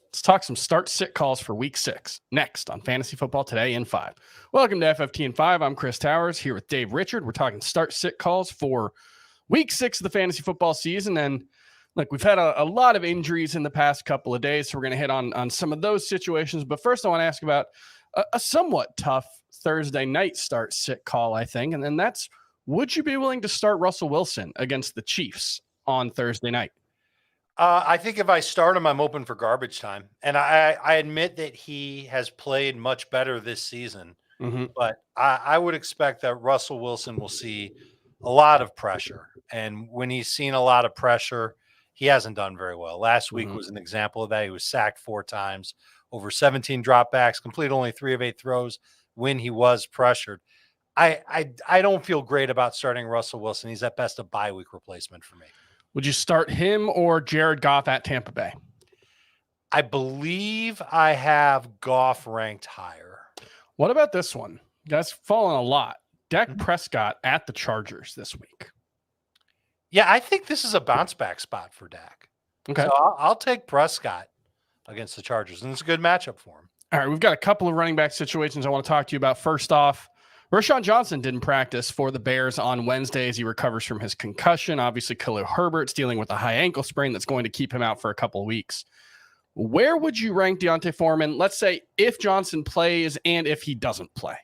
Let's talk some start-sit calls for Week 6 next on Fantasy Football Today in 5. Welcome to FFT in 5. I'm Chris Towers here with Dave Richard. We're talking start-sit calls for Week 6 of the fantasy football season. And look, we've had a lot of injuries in the past couple of days, so we're going to hit on some of those situations. But first, I want to ask about a somewhat tough Thursday night start-sit call, I think. And then that's, would you be willing to start Russell Wilson against the Chiefs on Thursday night? I think if I start him, I'm open for garbage time. And I admit that he has played much better this season. But I would expect that Russell Wilson will see a lot of pressure. And when he's seen a lot of pressure, he hasn't done very well. Last week was an example of that. He was sacked 4 times, over 17 dropbacks, completed only 3 of 8 throws when he was pressured. I don't feel great about starting Russell Wilson. He's at best a bye week replacement for me. Would you start him or Jared Goff at Tampa Bay? I believe I have Goff ranked higher. What about this one? That's fallen a lot. Dak Prescott at the Chargers this week. Yeah, I think this is a bounce back spot for Dak. Okay. So I'll take Prescott against the Chargers, and it's a good matchup for him. All right, we've got a couple of running back situations I want to talk to you about. First off, Rashawn Johnson didn't practice for the Bears on Wednesday as he recovers from his concussion. Obviously, Khalil Herbert's dealing with a high ankle sprain that's going to keep him out for a couple of weeks. Where would you rank D'Onta Foreman, let's say, if Johnson plays and if he doesn't play?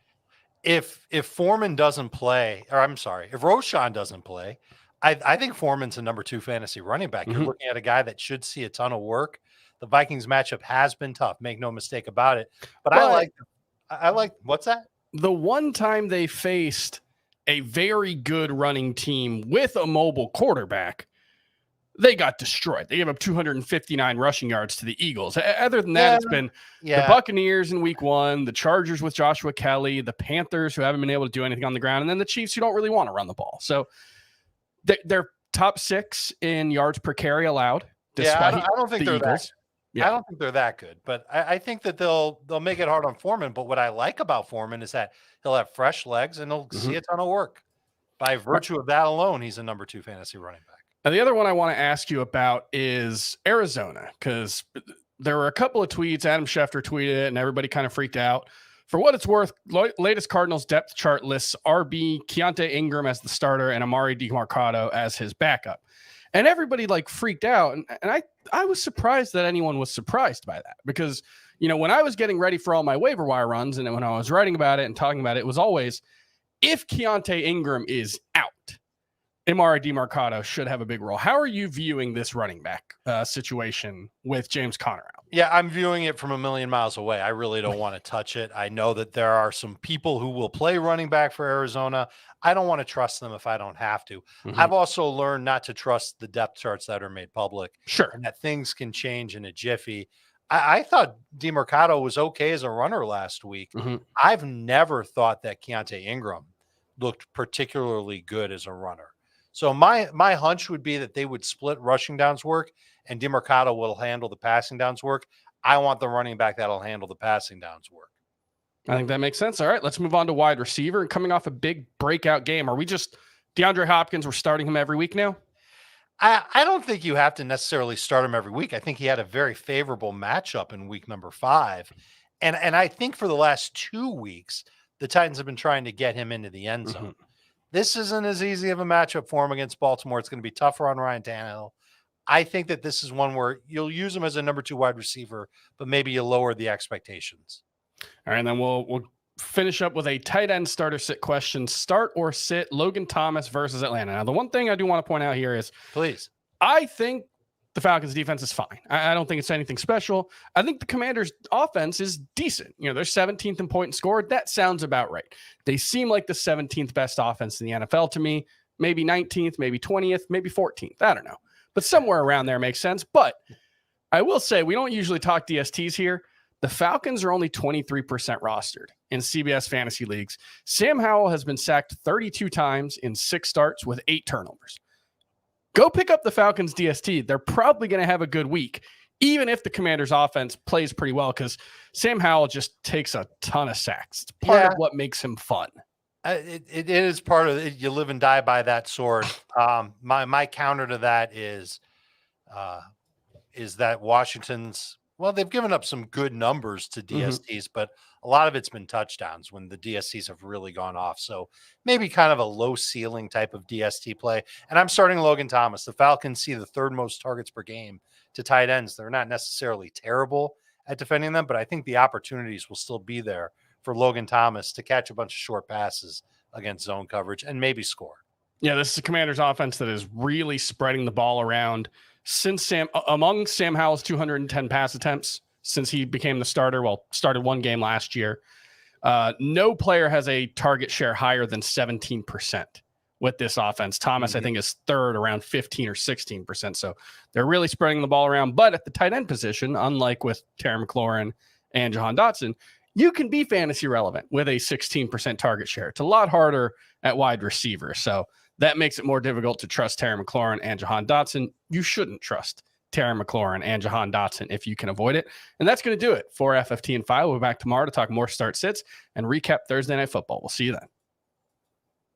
If Foreman doesn't play, or I'm sorry, if Rashawn doesn't play, I think Foreman's a number 2 fantasy running back. You're looking at a guy that should see a ton of work. The Vikings matchup has been tough, make no mistake about it. But I like what's that? The one time they faced a very good running team with a mobile quarterback, they got destroyed. They gave up 259 rushing yards to the Eagles. Other than that, it's been the Buccaneers in week 1, the Chargers with Joshua Kelly, the Panthers who haven't been able to do anything on the ground, and then the Chiefs who don't really want to run the ball. So they're top 6 in yards per carry allowed. I don't think they're Eagles. I don't think they're that good, but I think that they'll make it hard on Foreman. But what I like about Foreman is that he'll have fresh legs and he'll see a ton of work. By virtue of that alone, he's a number 2 fantasy running back. And the other one I want to ask you about is Arizona, because there were a couple of tweets. Adam Schefter tweeted it, and everybody kind of freaked out. For what it's worth, latest Cardinals depth chart lists RB Keontae Ingram as the starter and Amari DiMercato as his backup. And everybody freaked out. And I was surprised that anyone was surprised by that, because, when I was getting ready for all my waiver wire runs and when I was writing about it and talking about it, it was always, if Keontae Ingram is out, Amari DiMercato should have a big role. How are you viewing this running back situation with James Conner out? Yeah, I'm viewing it from a million miles away. I really don't want to touch it. I know that there are some people who will play running back for Arizona. I don't want to trust them if I don't have to. I've also learned not to trust the depth charts that are made public. Sure. And that things can change in a jiffy. I thought DiMercato was okay as a runner last week. I've never thought that Keontae Ingram looked particularly good as a runner. So my hunch would be that they would split rushing downs work and DiMercato will handle the passing downs work. I want the running back that'll handle the passing downs work. I think that makes sense. All right, let's move on to wide receiver. And coming off a big breakout game, are we just DeAndre Hopkins? We're starting him every week now? I don't think you have to necessarily start him every week. I think he had a very favorable matchup in week number 5. And I think for the last 2 weeks, the Titans have been trying to get him into the end zone. This isn't as easy of a matchup for him against Baltimore. It's going to be tougher on Ryan Tannehill. I think that this is one where you'll use him as a number 2 wide receiver, but maybe you lower the expectations. All right, and then we'll finish up with a tight end starter sit question. Start or sit Logan Thomas versus Atlanta. Now, the one thing I do want to point out here is, please, I think the Falcons defense is fine. I don't think it's anything special. I think the Commanders offense is decent. They're 17th in points scored. That sounds about right. They seem like the 17th best offense in the NFL to me. Maybe 19th, maybe 20th, maybe 14th. I don't know. But somewhere around there makes sense. But I will say, we don't usually talk DSTs here. The Falcons are only 23% rostered in CBS fantasy leagues. Sam Howell has been sacked 32 times in 6 starts with 8 turnovers. Go pick up the Falcons DST. They're probably going to have a good week, even if the Commanders offense plays pretty well, because Sam Howell just takes a ton of sacks. It's part of what makes him fun. It is part of it. You live and die by that sword. My counter to that is that Washington's Well, they've given up some good numbers to Mhm. DSTs, but a lot of it's been touchdowns when the DSTs have really gone off. So maybe kind of a low ceiling type of DST play. And I'm starting Logan Thomas. The Falcons see the third most targets per game to tight ends. They're not necessarily terrible at defending them, but I think the opportunities will still be there for Logan Thomas to catch a bunch of short passes against zone coverage and maybe score. Yeah, this is a Commanders offense that is really spreading the ball around since among Sam Howell's 210 pass attempts since he became the starter. Well, started one game last year. No player has a target share higher than 17% with this offense. Thomas, I think, is third around 15 or 16%. So they're really spreading the ball around. But at the tight end position, unlike with Terry McLaurin and Jahan Dotson, you can be fantasy relevant with a 16% target share. It's a lot harder at wide receiver. So that makes it more difficult to trust Terry McLaurin and Jahan Dotson. You shouldn't trust Terry McLaurin and Jahan Dotson if you can avoid it. And that's going to do it for FFT and 5. We'll be back tomorrow to talk more start sits and recap Thursday Night Football. We'll see you then.